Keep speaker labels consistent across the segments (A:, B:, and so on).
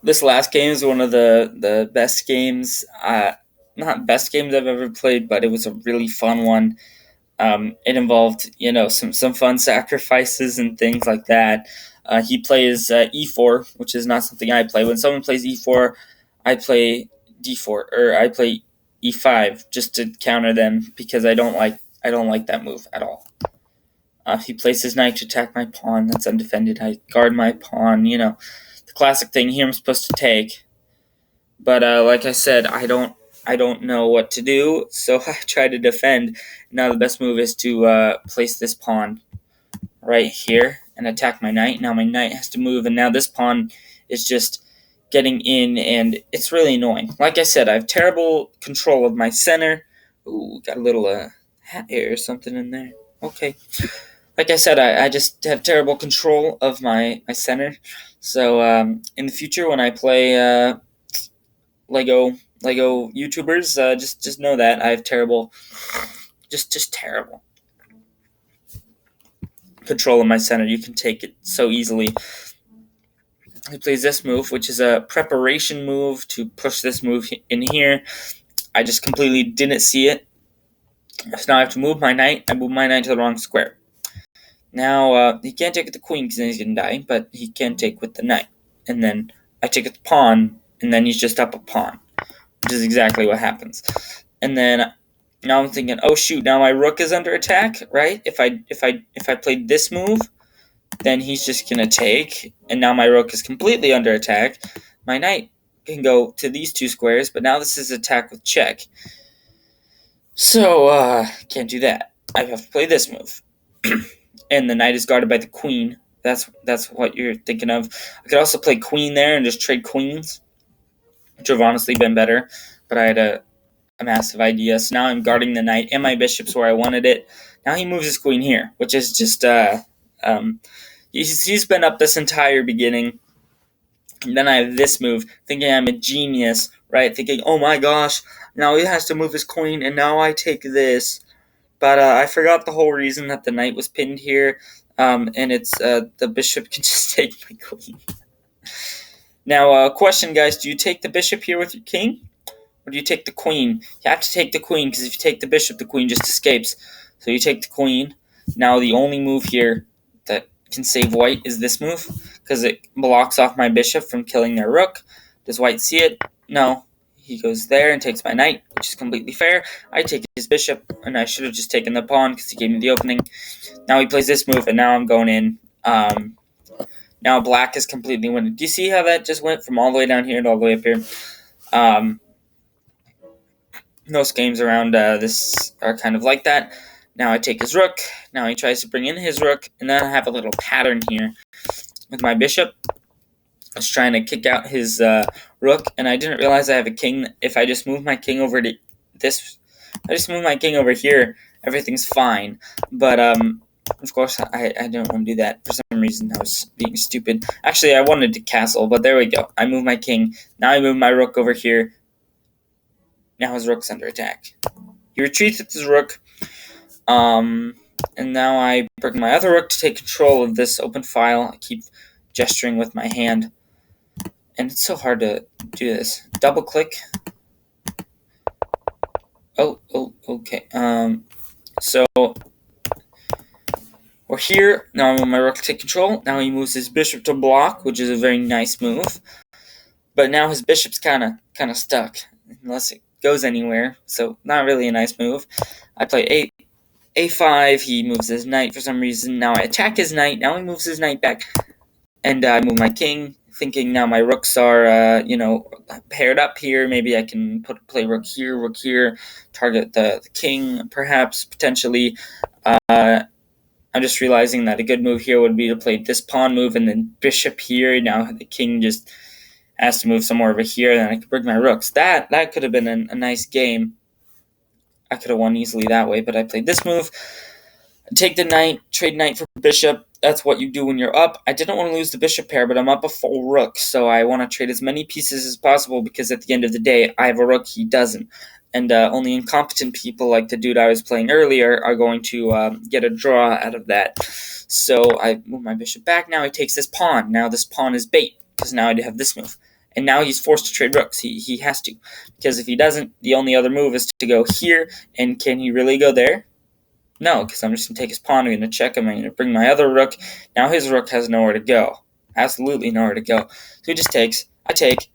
A: This last game is one of the best games, not best games I've ever played, but it was a really fun one. It involved, some fun sacrifices and things like that. He plays e4, which is not something I play. When someone plays e4, I play d4, or I play e5 just to counter them because I don't like that move at all. He plays his knight to attack my pawn that's undefended. I guard my pawn. The classic thing here. I'm supposed to take, but like I said, I don't know what to do, so I try to defend. Now the best move is to place this pawn right here and attack my knight. Now my knight has to move, and now this pawn is just getting in, and it's really annoying. Like I said, I have terrible control of my center. Ooh, got a little hat hair or something in there. Okay. Like I said, I just have terrible control of my center. So in the future, when I play Lego YouTubers, just know that I have terrible, just terrible control of my center. You can take it so easily. He plays this move, which is a preparation move to push this move in here. I just completely didn't see it. So now I have to move my knight. I move my knight to the wrong square. Now he can't take with the queen because then he's gonna die, but he can take with the knight. And then I take with the pawn, and then he's just up a pawn, which is exactly what happens. And then now I'm thinking, oh shoot, now my rook is under attack, right? If I played this move, then he's just gonna take, and now my rook is completely under attack. My knight can go to these two squares, but now this is attack with check. So can't do that. I have to play this move. And the knight is guarded by the queen. That's what you're thinking of. I could also play queen there and just trade queens, which would have honestly been better, but I had a massive idea. So now I'm guarding the knight and my bishop's where I wanted it. Now he moves his queen here, which is just he's been up this entire beginning. And then I have this move, thinking I'm a genius, right? Thinking, oh my gosh, now he has to move his queen, and now I take this. But I forgot the whole reason that the knight was pinned here, and it's the bishop can just take my queen. Now, question, guys: do you take the bishop here with your king, or do you take the queen? You have to take the queen because if you take the bishop, the queen just escapes. So you take the queen. Now, the only move here that can save white is this move because it blocks off my bishop from killing their rook. Does white see it? No. He goes there and takes my knight, which is completely fair. I take his bishop, and I should have just taken the pawn because he gave me the opening. Now he plays this move, and now I'm going in. Now black is completely winning. Do you see how that just went from all the way down here to all the way up here? Most games around this are kind of like that. Now I take his rook. Now he tries to bring in his rook, and then I have a little pattern here with my bishop. I was trying to kick out his rook, and I didn't realize I have a king. If I just move my king over to this, I just move my king over here, everything's fine. But of course, I didn't want to do that. For some reason, I was being stupid. Actually, I wanted to castle, but there we go. I move my king. Now I move my rook over here. Now his rook's under attack. He retreats with his rook. And now I bring my other rook to take control of this open file. I keep gesturing with my hand. And it's so hard to do this. Double click. Oh, okay. So we're here. Now I move my rook to take control. Now he moves his bishop to block, which is a very nice move. But now his bishop's kind of stuck, unless it goes anywhere. So not really a nice move. I play a5. He moves his knight for some reason. Now I attack his knight. Now he moves his knight back, and I move my king, thinking now my rooks are paired up here. Maybe I can play rook here, target the king, perhaps potentially. I'm just realizing that a good move here would be to play this pawn move and then bishop here. Now the king just has to move somewhere over here, and then I could bring my rooks. That could have been a nice game. I could have won easily that way, but I played this move. Take the knight, trade knight for bishop. That's what you do when you're up. I didn't want to lose the bishop pair, but I'm up a full rook, so I want to trade as many pieces as possible because at the end of the day, I have a rook, he doesn't. And only incompetent people like the dude I was playing earlier are going to get a draw out of that. So I move my bishop back. Now he takes this pawn. Now this pawn is bait because now I have this move. and now he's forced to trade rooks. He has to, because if he doesn't, the only other move is to go here, and can he really go there? No, because I'm just going to take his pawn, I'm going to check him, I'm going to bring my other rook. Now his rook has nowhere to go. Absolutely nowhere to go. So he just takes, I take,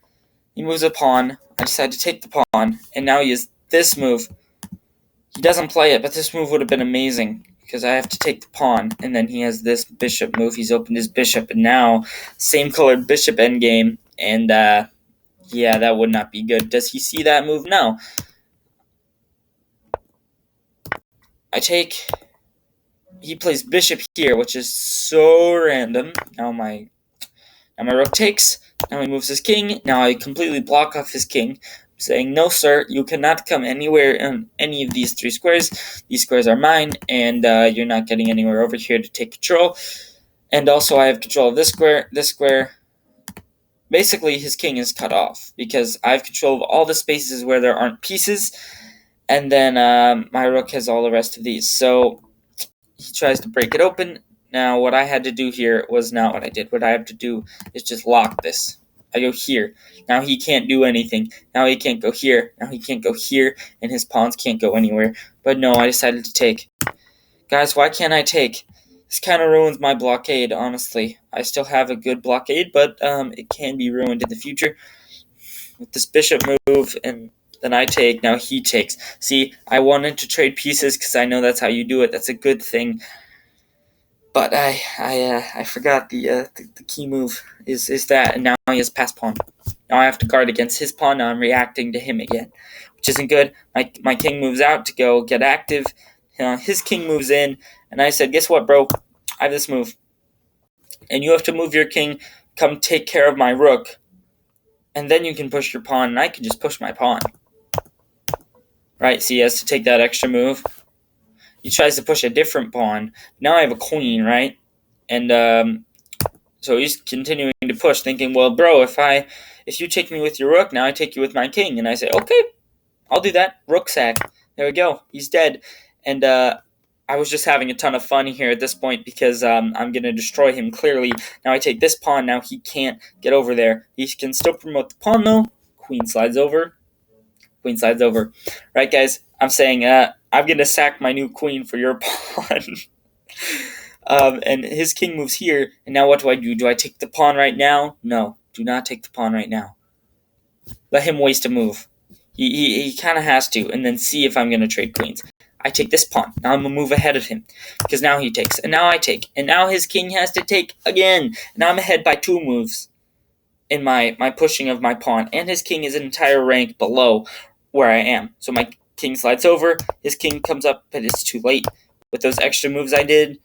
A: he moves a pawn, I decide to take the pawn, and now he has this move. He doesn't play it, but this move would have been amazing, because I have to take the pawn, and then he has this bishop move. He's opened his bishop, and now same colored bishop endgame, and yeah, that would not be good. Does he see that move? No. I take, he plays bishop here, which is so random. Now my rook takes, now he moves his king, now I completely block off his king, saying, no sir, you cannot come anywhere in any of these 3 squares. These squares are mine, and you're not getting anywhere over here to take control. And also I have control of this square. Basically his king is cut off, because I have control of all the spaces where there aren't pieces, and then my rook has all the rest of these. So he tries to break it open. Now what I had to do here was not what I did. What I have to do is just lock this. I go here. Now he can't do anything. Now he can't go here. Now he can't go here, and his pawns can't go anywhere. But no, I decided to take. Guys, why can't I take? This kind of ruins my blockade, honestly. I still have a good blockade, but it can be ruined in the future. With this bishop move, and then I take, now he takes. See, I wanted to trade pieces because I know that's how you do it. That's a good thing. But I forgot the key move is that, and now he has pass pawn. Now I have to guard against his pawn. Now I'm reacting to him again, which isn't good. My king moves out to go get active. His king moves in, and I said, guess what, bro? I have this move, and you have to move your king. Come take care of my rook, and then you can push your pawn, and I can just push my pawn. Right? See, he has to take that extra move. He tries to push a different pawn. Now I have a queen, right? And so he's continuing to push, thinking, well, bro, if you take me with your rook, now I take you with my king. And I say, okay, I'll do that. Rook sack. There we go. He's dead. And I was just having a ton of fun here at this point, because I'm going to destroy him clearly. Now I take this pawn. Now he can't get over there. He can still promote the pawn, though. Queen slides over. Queen slides over. Right, guys? I'm saying I'm going to sack my new queen for your pawn. And his king moves here, and now what do I do? Do I take the pawn right now? No, do not take the pawn right now. Let him waste a move. He kind of has to, and then see if I'm going to trade queens. I take this pawn. Now I'm going to move ahead of him, because now he takes, and now I take, and now his king has to take again. Now I'm ahead by 2 moves in my pushing of my pawn, and his king is an entire rank below where I am. So my king slides over, his king comes up, but it's too late with those extra moves I did.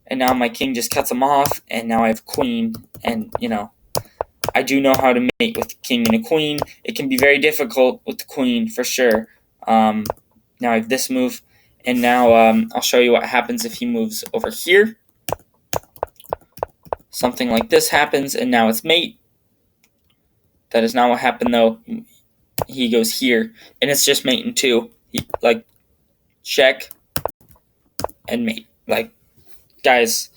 A: And now my king just cuts him off, and now I have queen, and, I do know how to mate with king and a queen. It can be very difficult with the queen, for sure. Now I have this move, and now I'll show you what happens if he moves over here. Something like this happens, and now it's mate. That is not what happened, though. He goes here, and it's just mate in 2. Check and mate. Guys,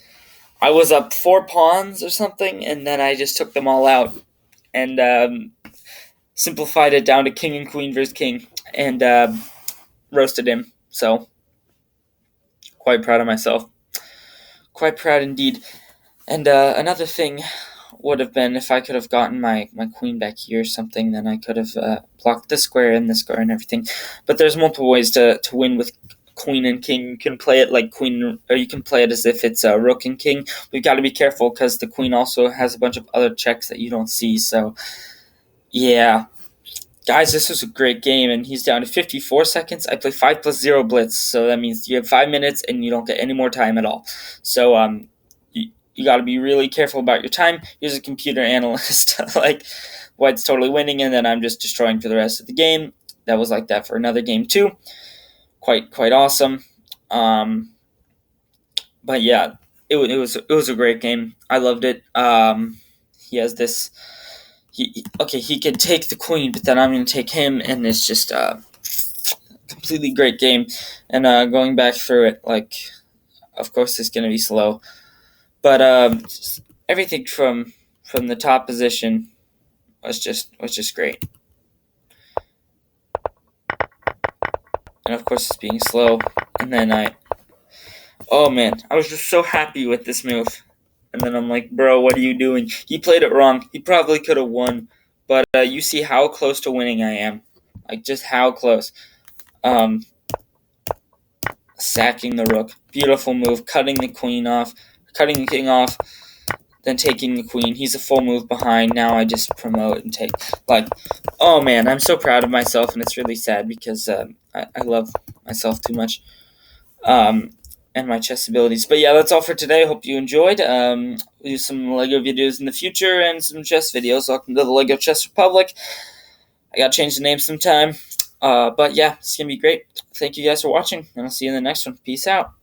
A: I was up 4 pawns or something, and then I just took them all out and simplified it down to king and queen versus king, and roasted him. So, quite proud of myself. Quite proud indeed. And another thing would have been, if I could have gotten my queen back here or something, then I could have blocked this square and this square and everything. But there's multiple ways to win with queen and king. You can play it like queen, or you can play it as if it's rook and king. We've got to be careful, because the queen also has a bunch of other checks that you don't see. So, yeah. Guys, this was a great game, and he's down to 54 seconds. I play 5+0 blitz, so that means you have 5 minutes, and you don't get any more time at all. So, you got to be really careful about your time. Here's a computer analyst, White's totally winning, and then I'm just destroying for the rest of the game. That was like that for another game, too. Quite awesome. But yeah, it was a great game. I loved it. He has this. He can take the queen, but then I'm going to take him, and it's just a completely great game. And going back through it, of course, it's going to be slow, but everything from the top position was just great. And of course, it's being slow. And then oh man, I was just so happy with this move. And then I'm like, bro, what are you doing? He played it wrong. He probably could have won, but you see how close to winning I am. Like, just how close. Um, Sacking the rook. Beautiful move. Cutting the queen off. Cutting the king off. Then taking the queen. He's a full move behind. Now I just promote and take. Like, oh man, I'm so proud of myself, and it's really sad because I love myself too much. And my chess abilities. But yeah, that's all for today. Hope you enjoyed. We'll do some LEGO videos in the future and some chess videos. Welcome to the LEGO Chess Republic. I gotta change the name sometime. But yeah, it's gonna be great. Thank you guys for watching, and I'll see you in the next one. Peace out.